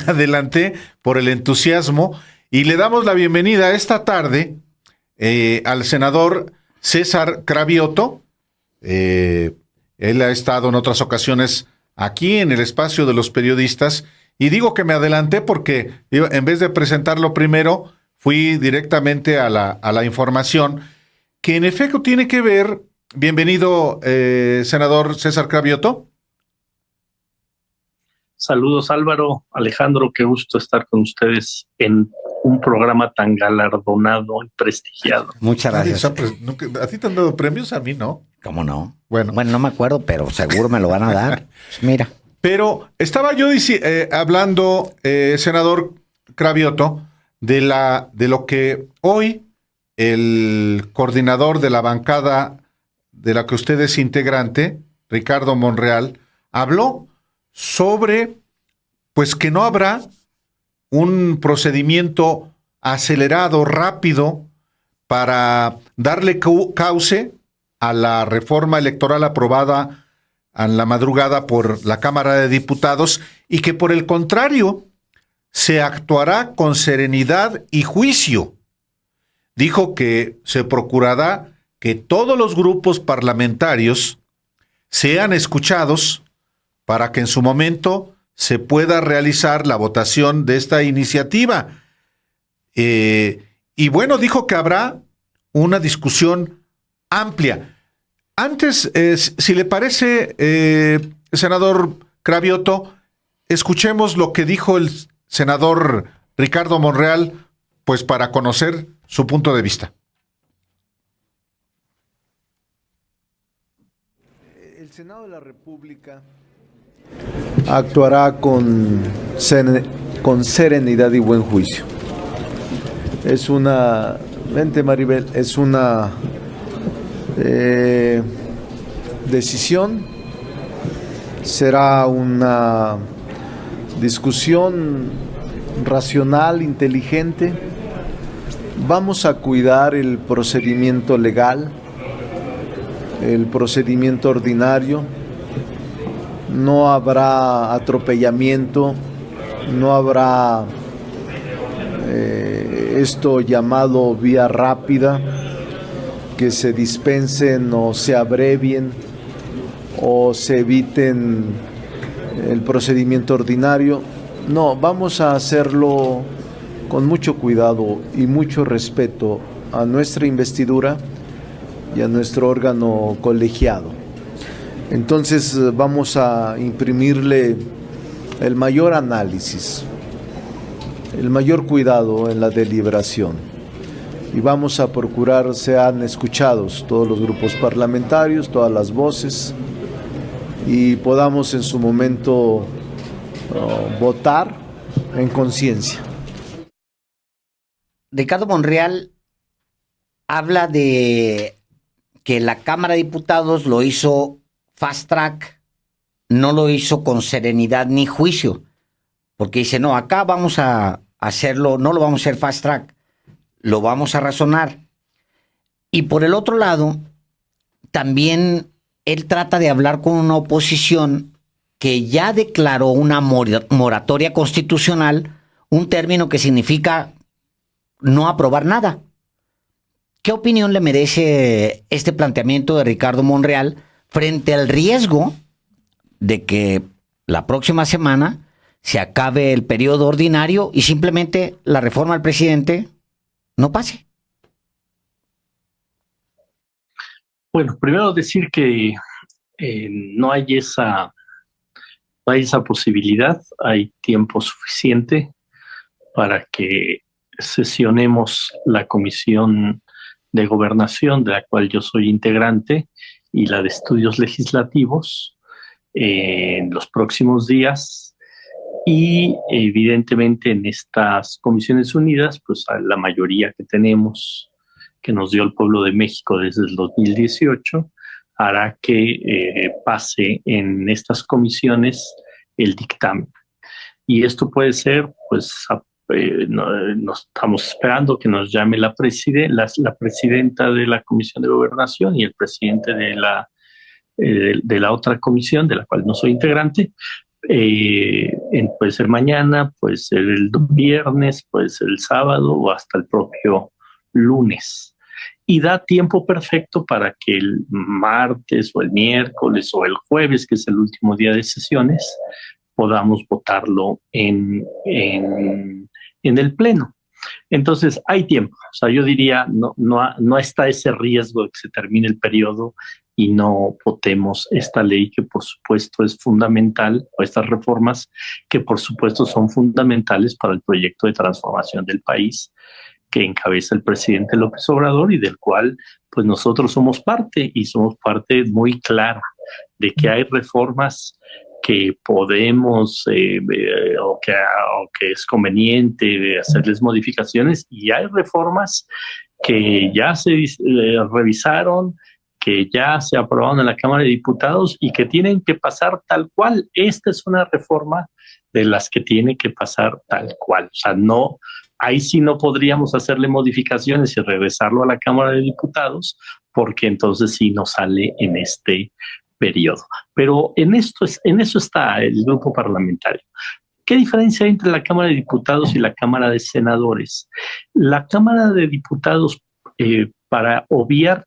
adelanté por el entusiasmo y le damos la bienvenida esta tarde al senador César Cravioto. Él ha estado en otras ocasiones aquí en el espacio de los periodistas y digo que me adelanté porque en vez de presentarlo primero, fui directamente a la información que en efecto tiene que ver. Bienvenido, senador César Cravioto. Saludos, Álvaro, Alejandro, qué gusto estar con ustedes en un programa tan galardonado y prestigiado. Muchas gracias. ¿A ti te han dado premios? A mí no. ¿Cómo no? Bueno, no me acuerdo, pero seguro me lo van a dar. Pues mira. Pero estaba yo hablando, senador Cravioto, de lo que hoy el coordinador de la bancada de la que usted es integrante, Ricardo Monreal, habló sobre, pues, que no habrá un procedimiento acelerado, rápido, para darle cauce a la reforma electoral aprobada en la madrugada por la Cámara de Diputados y que, por el contrario, se actuará con serenidad y juicio. Dijo que se procurará que todos los grupos parlamentarios sean escuchados para que en su momento se pueda realizar la votación de esta iniciativa. Y bueno, dijo que habrá una discusión amplia. Antes, si le parece, senador Cravioto, escuchemos lo que dijo el senador Ricardo Monreal, pues para conocer su punto de vista. El Senado de la República actuará con serenidad y buen juicio. Vente Maribel, es una decisión, será una discusión racional, inteligente. Vamos a cuidar el procedimiento legal, el procedimiento ordinario. No habrá atropellamiento, no habrá esto llamado vía rápida, que se dispensen o se abrevien o se eviten el procedimiento ordinario. No, vamos a hacerlo con mucho cuidado y mucho respeto a nuestra investidura y a nuestro órgano colegiado. Entonces vamos a imprimirle el mayor análisis, el mayor cuidado en la deliberación y vamos a procurar sean escuchados todos los grupos parlamentarios, todas las voces y podamos en su momento votar en conciencia. Ricardo Monreal habla de que la Cámara de Diputados lo hizo fast track, no lo hizo con serenidad ni juicio, porque dice, no, acá vamos a hacerlo, no lo vamos a hacer fast track, lo vamos a razonar. Y por el otro lado, también él trata de hablar con una oposición que ya declaró una moratoria constitucional, un término que significa no aprobar nada. ¿Qué opinión le merece este planteamiento de Ricardo Monreal frente al riesgo de que la próxima semana se acabe el periodo ordinario y simplemente la reforma del presidente no pase? Bueno, primero decir que no hay esa posibilidad, hay tiempo suficiente para que sesionemos la Comisión de Gobernación, de la cual yo soy integrante, y la de Estudios Legislativos en los próximos días. Y evidentemente en estas Comisiones Unidas, pues a la mayoría que tenemos, que nos dio el pueblo de México desde el 2018, hará que pase en estas comisiones el dictamen. Y esto puede ser, pues, nos estamos esperando que nos llame la presidenta de la Comisión de Gobernación y el presidente de la otra comisión, de la cual no soy integrante, Puede ser mañana, puede ser el viernes, puede ser el sábado o hasta el propio lunes. Y da tiempo perfecto para que el martes o el miércoles o el jueves, que es el último día de sesiones, podamos votarlo en el Pleno. Entonces, hay tiempo. O sea, yo diría, no está ese riesgo de que se termine el periodo y no votemos esta ley que por supuesto es fundamental, o estas reformas que por supuesto son fundamentales para el proyecto de transformación del país que encabeza el presidente López Obrador y del cual pues nosotros somos parte, y somos parte muy clara de que hay reformas que podemos o que es conveniente hacerles modificaciones, y hay reformas que ya se revisaron, que ya se aprobaron en la Cámara de Diputados y que tienen que pasar tal cual. Esta es una reforma de las que tiene que pasar tal cual. O sea, no, ahí sí no podríamos hacerle modificaciones y regresarlo a la Cámara de Diputados, porque entonces sí nos sale en este periodo. Pero en eso está el grupo parlamentario. ¿Qué diferencia hay entre la Cámara de Diputados y la Cámara de Senadores? La Cámara de Diputados, para obviar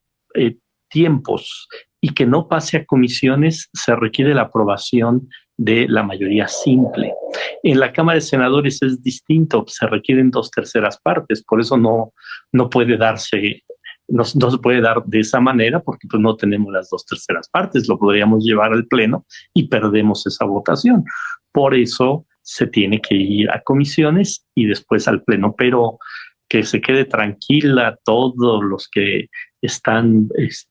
tiempos y que no pase a comisiones, se requiere la aprobación de la mayoría simple. En la Cámara de Senadores es distinto, se requieren 2/3 partes, por eso no puede darse, no se puede dar de esa manera, porque pues no tenemos las 2/3 partes, lo podríamos llevar al Pleno y perdemos esa votación. Por eso se tiene que ir a comisiones y después al Pleno, pero que se quede tranquila todos los que están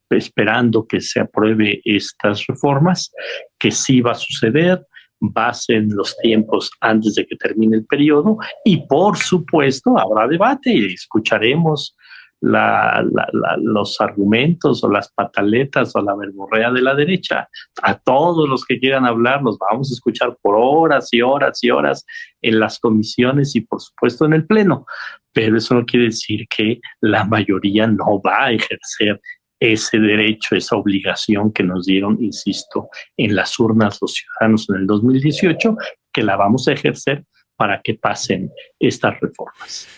esperando que se apruebe estas reformas, que sí va a suceder, basen los tiempos antes de que termine el periodo, y por supuesto habrá debate y escucharemos los argumentos o las pataletas o la verborrea de la derecha. A todos los que quieran hablar los vamos a escuchar por horas y horas y horas en las comisiones y por supuesto en el Pleno, pero eso no quiere decir que la mayoría no va a ejercer ese derecho, esa obligación que nos dieron, insisto, en las urnas los ciudadanos en el 2018, que la vamos a ejercer para que pasen estas reformas.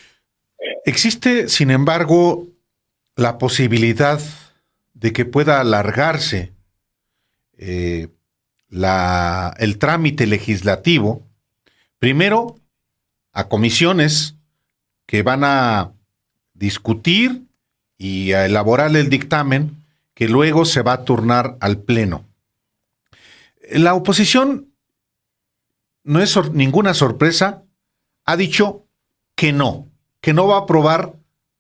Existe, sin embargo, la posibilidad de que pueda alargarse el trámite legislativo, primero a comisiones que van a discutir y a elaborar el dictamen, que luego se va a turnar al Pleno. La oposición, no es ninguna sorpresa, ha dicho que no va a aprobar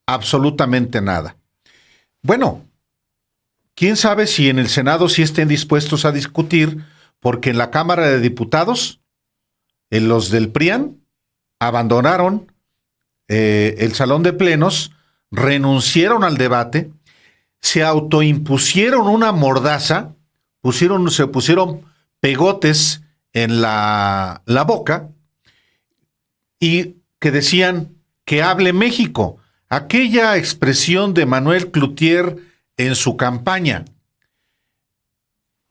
absolutamente nada. Bueno, quién sabe si en el Senado sí estén dispuestos a discutir, porque en la Cámara de Diputados, los del PRIAN abandonaron el salón de plenos, renunciaron al debate, se autoimpusieron una mordaza, se pusieron pegotes en la boca y que decían que hable México, aquella expresión de Manuel Cloutier en su campaña.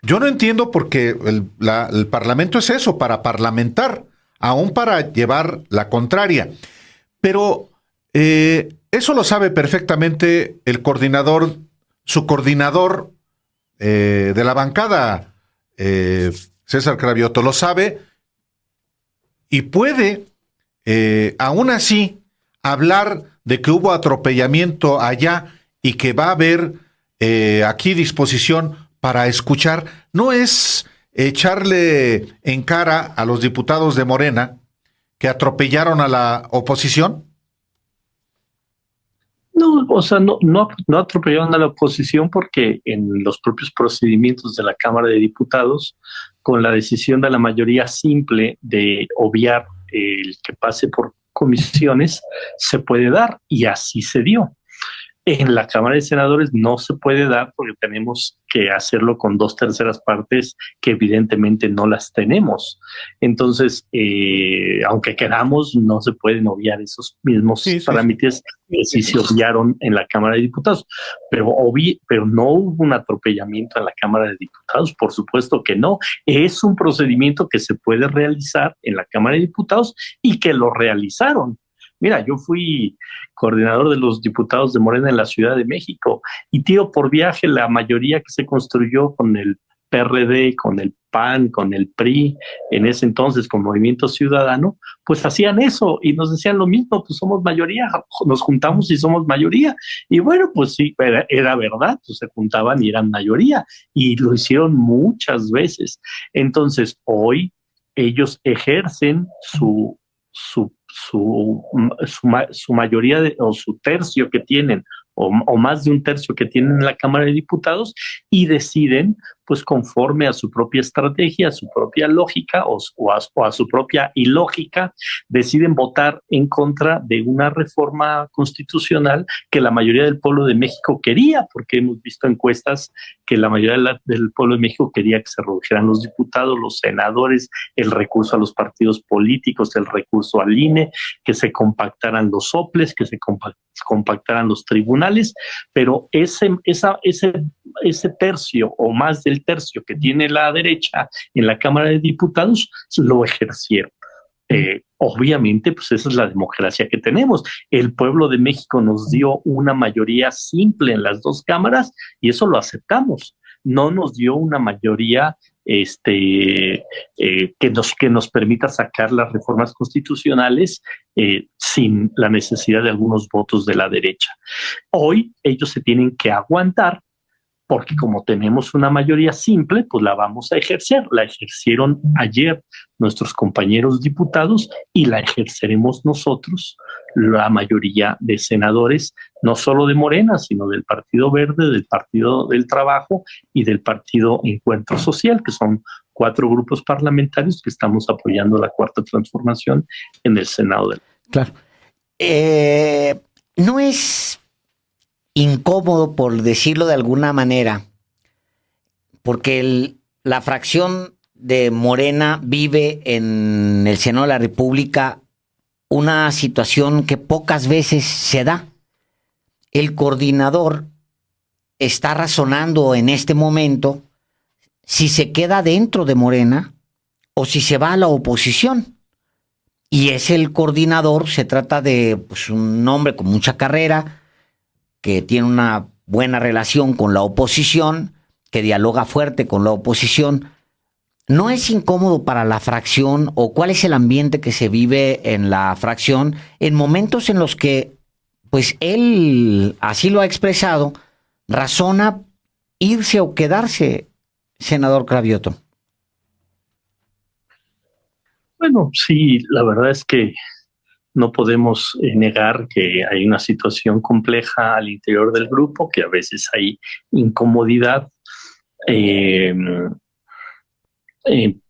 Yo no entiendo por qué el Parlamento es eso, para parlamentar, aún para llevar la contraria. Pero eso lo sabe perfectamente el coordinador, su coordinador de la bancada, César Cravioto, lo sabe y puede, aún así, hablar de que hubo atropellamiento allá y que va a haber aquí disposición para escuchar. No es echarle en cara a los diputados de Morena que atropellaron a la oposición. No, o sea, no atropellaron a la oposición, porque en los propios procedimientos de la Cámara de Diputados, con la decisión de la mayoría simple de obviar el que pase por comisiones, se puede dar, y así se dio. En la Cámara de Senadores no se puede dar porque tenemos que hacerlo con 2/3 partes que evidentemente no las tenemos. Entonces, aunque queramos, no se pueden obviar esos mismos trámites que sí se obviaron en la Cámara de Diputados. Pero no hubo un atropellamiento en la Cámara de Diputados, por supuesto que no. Es un procedimiento que se puede realizar en la Cámara de Diputados y que lo realizaron. Mira, yo fui coordinador de los diputados de Morena en la Ciudad de México y tiro por viaje la mayoría que se construyó con el PRD, con el PAN, con el PRI, en ese entonces con Movimiento Ciudadano, pues hacían eso y nos decían lo mismo, pues somos mayoría, nos juntamos y somos mayoría. Y bueno, pues sí, era verdad, pues se juntaban y eran mayoría y lo hicieron muchas veces. Entonces, hoy ellos ejercen su mayoría o su tercio que tienen o más de un tercio que tienen en la Cámara de Diputados y deciden, pues conforme a su propia estrategia, a su propia lógica o a su propia ilógica, deciden votar en contra de una reforma constitucional que la mayoría del pueblo de México quería, porque hemos visto encuestas que la mayoría del pueblo de México quería que se redujeran los diputados, los senadores, el recurso a los partidos políticos, el recurso al INE, que se compactaran los soples, que se compactaran los tribunales, pero ese tercio o más del tercio que tiene la derecha en la Cámara de Diputados lo ejercieron. Obviamente, pues esa es la democracia que tenemos. El pueblo de México nos dio una mayoría simple en las dos cámaras y eso lo aceptamos. No nos dio una mayoría que nos permita sacar las reformas constitucionales sin la necesidad de algunos votos de la derecha. Hoy ellos se tienen que aguantar porque como tenemos una mayoría simple, pues la vamos a ejercer. La ejercieron ayer nuestros compañeros diputados y la ejerceremos nosotros, la mayoría de senadores, no solo de Morena, sino del Partido Verde, del Partido del Trabajo y del Partido Encuentro Social, que son 4 grupos parlamentarios que estamos apoyando la Cuarta Transformación en el Senado. Claro. No es incómodo, por decirlo de alguna manera, porque la fracción de Morena vive en el Senado de la República una situación que pocas veces se da. El coordinador está razonando en este momento si se queda dentro de Morena o si se va a la oposición. Y es el coordinador, se trata de pues, un hombre con mucha carrera, que tiene una buena relación con la oposición, que dialoga fuerte con la oposición. ¿No es incómodo para la fracción o cuál es el ambiente que se vive en la fracción en momentos en los que, pues él así lo ha expresado, razona irse o quedarse, senador Cravioto? Bueno, sí, la verdad es que no podemos negar que hay una situación compleja al interior del grupo, que a veces hay incomodidad,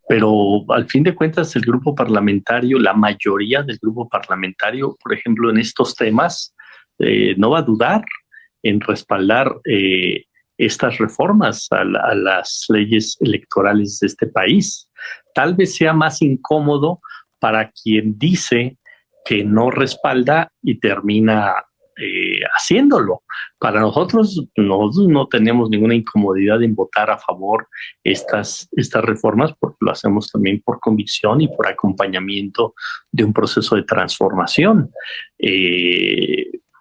pero al fin de cuentas el grupo parlamentario, la mayoría del grupo parlamentario, por ejemplo, en estos temas, no va a dudar en respaldar estas reformas a las leyes electorales de este país. Tal vez sea más incómodo para quien dice que no respalda y termina haciéndolo. Para nosotros no tenemos ninguna incomodidad en votar a favor estas reformas porque lo hacemos también por convicción y por acompañamiento de un proceso de transformación.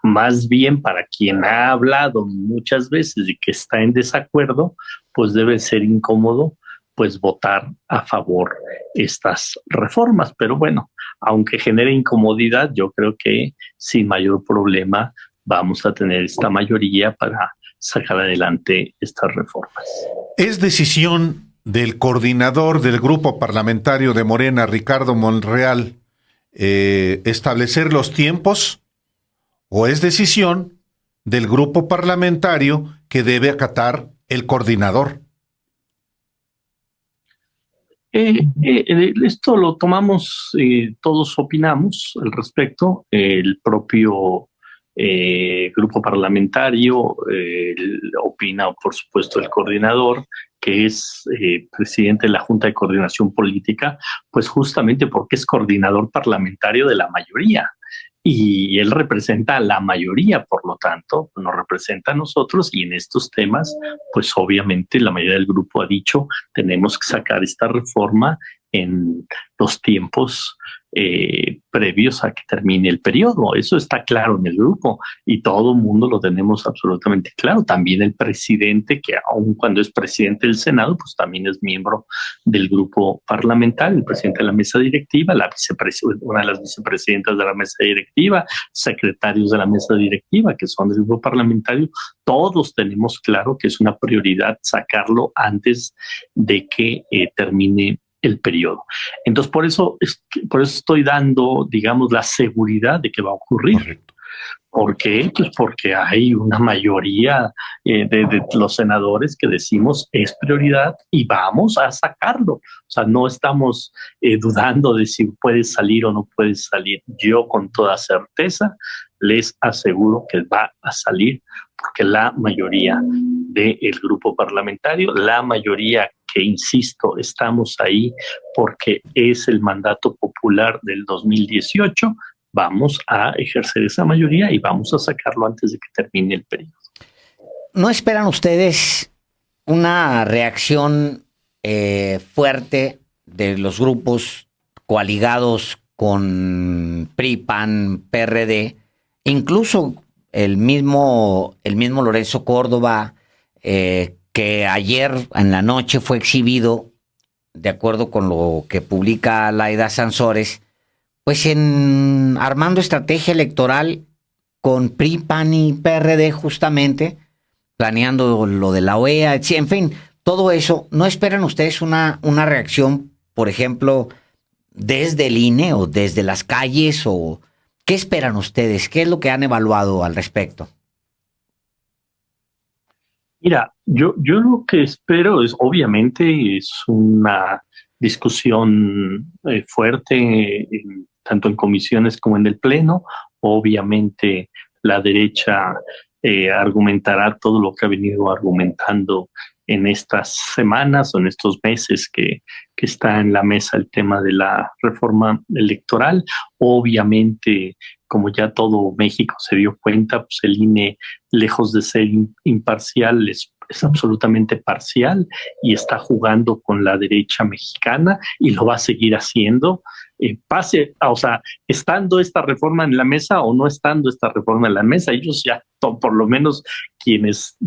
Más bien para quien ha hablado muchas veces y que está en desacuerdo, pues debe ser incómodo pues votar a favor estas reformas. Pero bueno, aunque genere incomodidad, yo creo que sin mayor problema vamos a tener esta mayoría para sacar adelante estas reformas. ¿Es decisión del coordinador del grupo parlamentario de Morena, Ricardo Monreal, establecer los tiempos? ¿O es decisión del grupo parlamentario que debe acatar el coordinador? Esto lo tomamos, todos opinamos al respecto. El propio grupo parlamentario, opina, por supuesto, el coordinador, que es presidente de la Junta de Coordinación Política, pues justamente porque es coordinador parlamentario de la mayoría. Y él representa a la mayoría, por lo tanto, nos representa a nosotros, y en estos temas, pues obviamente la mayoría del grupo ha dicho, tenemos que sacar esta reforma en los tiempos previos a que termine el periodo. Eso está claro en el grupo y todo el mundo lo tenemos absolutamente claro. También el presidente, que aun cuando es presidente del Senado, pues también es miembro del grupo parlamentario, el presidente de la mesa directiva, una de las vicepresidentas de la mesa directiva, secretarios de la mesa directiva, que son del grupo parlamentario. Todos tenemos claro que es una prioridad sacarlo antes de que termine el periodo. Entonces, por eso estoy dando, digamos, la seguridad de que va a ocurrir. Correcto. ¿Por qué? Pues porque hay una mayoría de los senadores que decimos es prioridad y vamos a sacarlo. O sea, no estamos dudando de si puede salir o no puede salir. Yo con toda certeza les aseguro que va a salir porque la mayoría del grupo parlamentario, la mayoría que, insisto, estamos ahí porque es el mandato popular del 2018, vamos a ejercer esa mayoría y vamos a sacarlo antes de que termine el periodo. ¿No esperan ustedes una reacción fuerte de los grupos coaligados con PRI, PAN, PRD, incluso el mismo Lorenzo Córdoba, que ayer en la noche fue exhibido, de acuerdo con lo que publica Laida Sansores, pues armando estrategia electoral con PRI, PAN y PRD justamente, planeando lo de la OEA, en fin, todo eso? ¿No esperan ustedes una reacción, por ejemplo, desde el INE o desde las calles? ¿O qué esperan ustedes? ¿Qué es lo que han evaluado al respecto? Mira, yo lo que espero es, obviamente, es una discusión fuerte, tanto en comisiones como en el Pleno. Obviamente, la derecha argumentará todo lo que ha venido argumentando en estas semanas o en estos meses que está en la mesa el tema de la reforma electoral. Obviamente, como ya todo México se dio cuenta, pues el INE, lejos de ser imparcial, es absolutamente parcial y está jugando con la derecha mexicana y lo va a seguir haciendo. O sea, estando esta reforma en la mesa o no estando esta reforma en la mesa, ellos ya, por lo menos quienes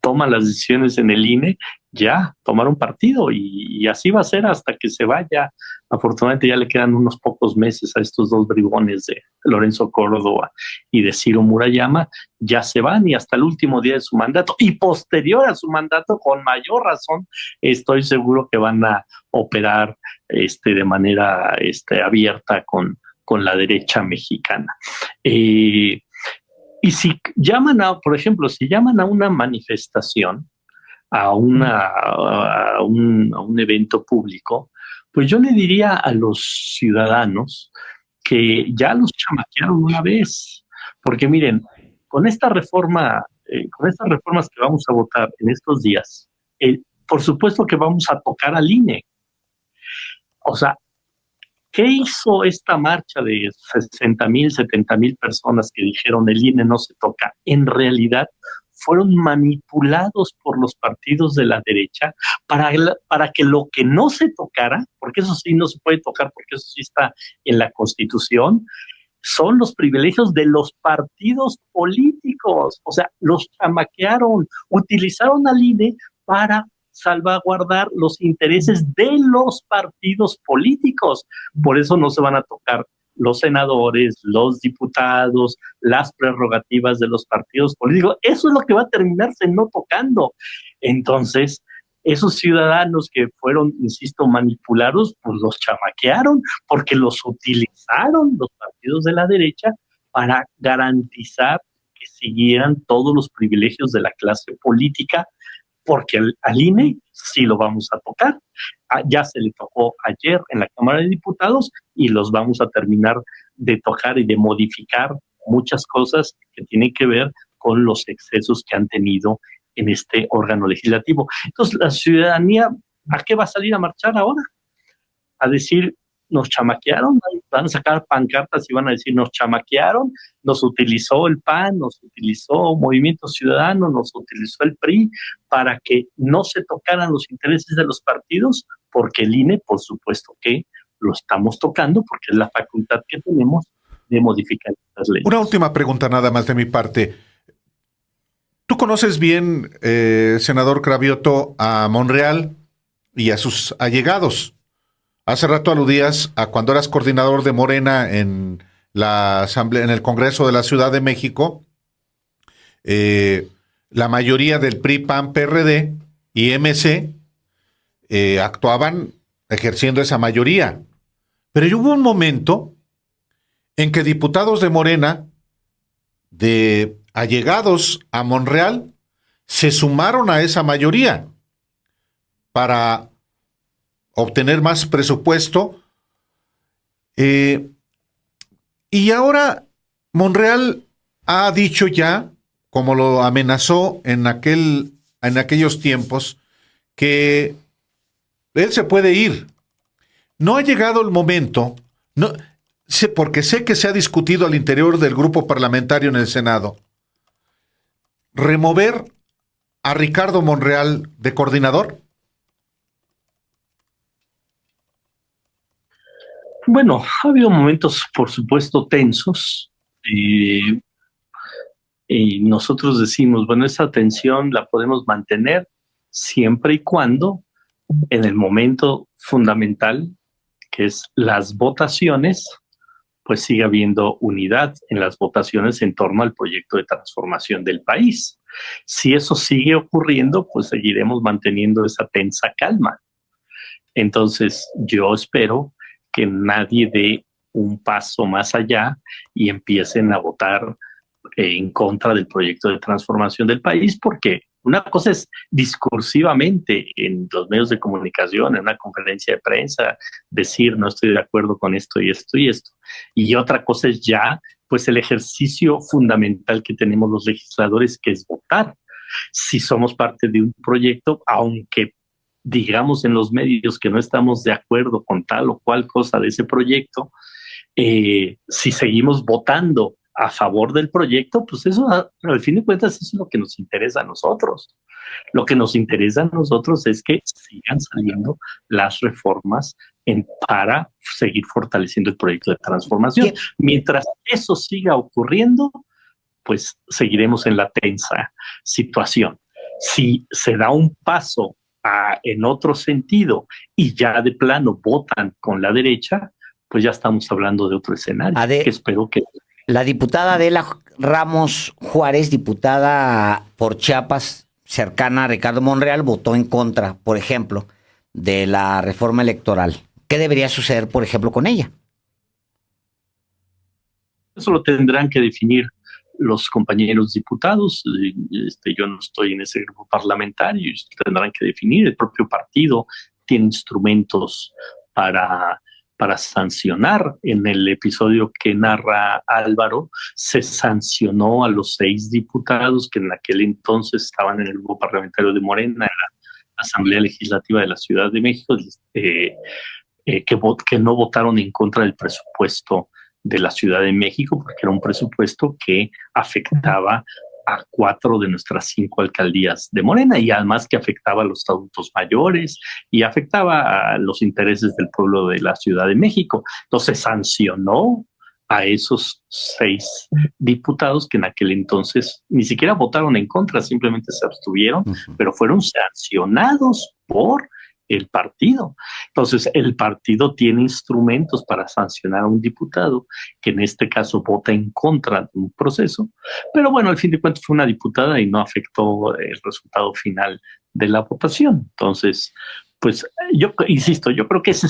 toman las decisiones en el INE, ya tomaron partido y así va a ser hasta que se vaya. Afortunadamente ya le quedan unos pocos meses a estos dos bribones de Lorenzo Córdoba y de Ciro Murayama, ya se van y hasta el último día de su mandato y posterior a su mandato, con mayor razón, estoy seguro que van a operar de manera abierta con la derecha mexicana. Y si llaman por ejemplo, si llaman a una manifestación, a un evento público, pues yo le diría a los ciudadanos que ya los chamaquearon una vez, porque miren, con esta reforma, con estas reformas que vamos a votar en estos días, por supuesto que vamos a tocar al INE. O sea, ¿qué hizo esta marcha de 60,000, 70,000 personas que dijeron el INE no se toca? En realidad fueron manipulados por los partidos de la derecha para que lo que no se tocara, porque eso sí no se puede tocar, porque eso sí está en la Constitución, son los privilegios de los partidos políticos. O sea, los chamaquearon, utilizaron al INE para salvaguardar los intereses de los partidos políticos. Por eso no se van a tocar los senadores, los diputados, las prerrogativas de los partidos políticos. Eso es lo que va a terminarse no tocando. Entonces, esos ciudadanos que fueron, insisto, manipulados, pues los chamaquearon porque los utilizaron los partidos de la derecha para garantizar que siguieran todos los privilegios de la clase política, porque al INE sí lo vamos a tocar. Ya se le tocó ayer en la Cámara de Diputados y los vamos a terminar de tocar y de modificar muchas cosas que tienen que ver con los excesos que han tenido en este órgano legislativo. Entonces, la ciudadanía, ¿a qué va a salir a marchar ahora? A decir, nos chamaquearon, van a sacar pancartas y van a decir, nos chamaquearon, nos utilizó el PAN, nos utilizó Movimiento Ciudadano, nos utilizó el PRI para que no se tocaran los intereses de los partidos, porque el INE, por supuesto que lo estamos tocando, porque es la facultad que tenemos de modificar las leyes. Una última pregunta nada más de mi parte. ¿Tú conoces bien, senador Cravioto, a Monreal y a sus allegados? Hace rato aludías a cuando eras coordinador de Morena en la Asamblea, en el Congreso de la Ciudad de México. La mayoría del PRI, PAN, PRD y MC actuaban ejerciendo esa mayoría. Pero hubo un momento en que diputados de Morena, de allegados a Monreal, se sumaron a esa mayoría para obtener más presupuesto. Y ahora Monreal ha dicho ya, como lo amenazó en aquellos tiempos, que él se puede ir. No ha llegado el momento, porque sé que se ha discutido al interior del grupo parlamentario en el Senado, remover a Ricardo Monreal de coordinador. Bueno, ha habido momentos, por supuesto, tensos. Y nosotros decimos, bueno, esa tensión la podemos mantener siempre y cuando en el momento fundamental, que es las votaciones, pues siga habiendo unidad en las votaciones en torno al proyecto de transformación del país. Si eso sigue ocurriendo, pues seguiremos manteniendo esa tensa calma. Entonces, yo espero que nadie dé un paso más allá y empiecen a votar en contra del proyecto de transformación del país, porque una cosa es discursivamente en los medios de comunicación, en una conferencia de prensa, decir no estoy de acuerdo con esto y esto y esto. Y otra cosa es ya, pues, el ejercicio fundamental que tenemos los legisladores, que es votar. Si somos parte de un proyecto, aunque digamos en los medios que no estamos de acuerdo con tal o cual cosa de ese proyecto, si seguimos votando a favor del proyecto, pues eso, al fin de cuentas, eso es lo que nos interesa a nosotros. Lo que nos interesa a nosotros es que sigan saliendo las reformas para seguir fortaleciendo el proyecto de transformación. ¿Qué? Mientras eso siga ocurriendo, pues seguiremos en la tensa situación. Si se da un paso en otro sentido y ya de plano votan con la derecha, pues ya estamos hablando de otro escenario, que espero que... La diputada Adela Ramos Juárez, diputada por Chiapas, cercana a Ricardo Monreal, votó en contra, por ejemplo, de la reforma electoral. ¿Qué debería suceder, por ejemplo, con ella? Eso lo tendrán que definir los compañeros diputados. Yo no estoy en ese grupo parlamentario, tendrán que definir. El propio partido tiene instrumentos para sancionar. En el episodio que narra Álvaro, se sancionó a los 6 diputados que en aquel entonces estaban en el grupo parlamentario de Morena, en la Asamblea Legislativa de la Ciudad de México, que no votaron en contra del presupuesto de la Ciudad de México, porque era un presupuesto que afectaba a 4 de nuestras 5 alcaldías de Morena, y además que afectaba a los adultos mayores y afectaba a los intereses del pueblo de la Ciudad de México. Entonces sancionó a esos 6 diputados que en aquel entonces ni siquiera votaron en contra, simplemente se abstuvieron, pero fueron sancionados por el partido. Entonces, el partido tiene instrumentos para sancionar a un diputado que en este caso vota en contra de un proceso, pero bueno, al fin de cuentas fue una diputada y no afectó el resultado final de la votación. Entonces, pues yo insisto, yo creo que ese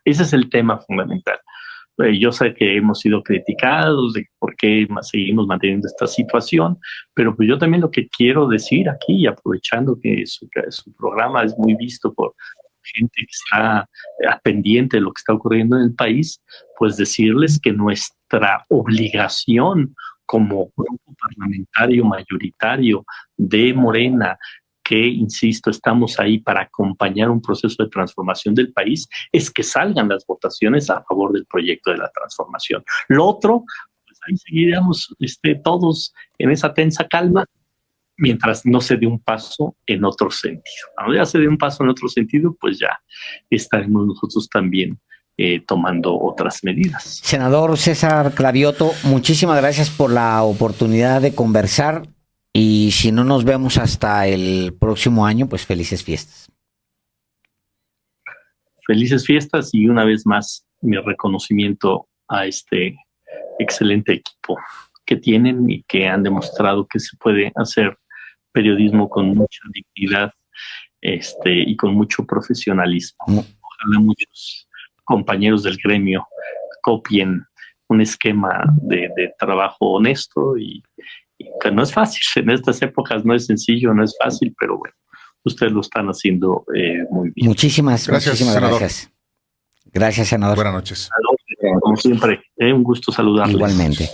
es el tema fundamental. Yo sé que hemos sido criticados de por qué seguimos manteniendo esta situación, pero pues yo también lo que quiero decir aquí, aprovechando que su programa es muy visto por gente que está pendiente de lo que está ocurriendo en el país, pues decirles que nuestra obligación como grupo parlamentario mayoritario de Morena, que, insisto, estamos ahí para acompañar un proceso de transformación del país, es que salgan las votaciones a favor del proyecto de la transformación. Lo otro, pues ahí seguiremos todos en esa tensa calma, mientras no se dé un paso en otro sentido. Cuando ya se dé un paso en otro sentido, pues ya estaremos nosotros también tomando otras medidas. Senador César Cravioto, muchísimas gracias por la oportunidad de conversar, y si no nos vemos hasta el próximo año, pues felices fiestas. Felices fiestas, y una vez más mi reconocimiento a este excelente equipo que tienen y que han demostrado que se puede hacer periodismo con mucha dignidad y con mucho profesionalismo. Ojalá muchos compañeros del gremio copien un esquema de trabajo honesto y que no es fácil. En estas épocas no es sencillo, no es fácil, pero bueno, ustedes lo están haciendo muy bien. Muchísimas senador. gracias. Gracias, senador. Buenas noches. Como siempre, un gusto saludarles. Igualmente.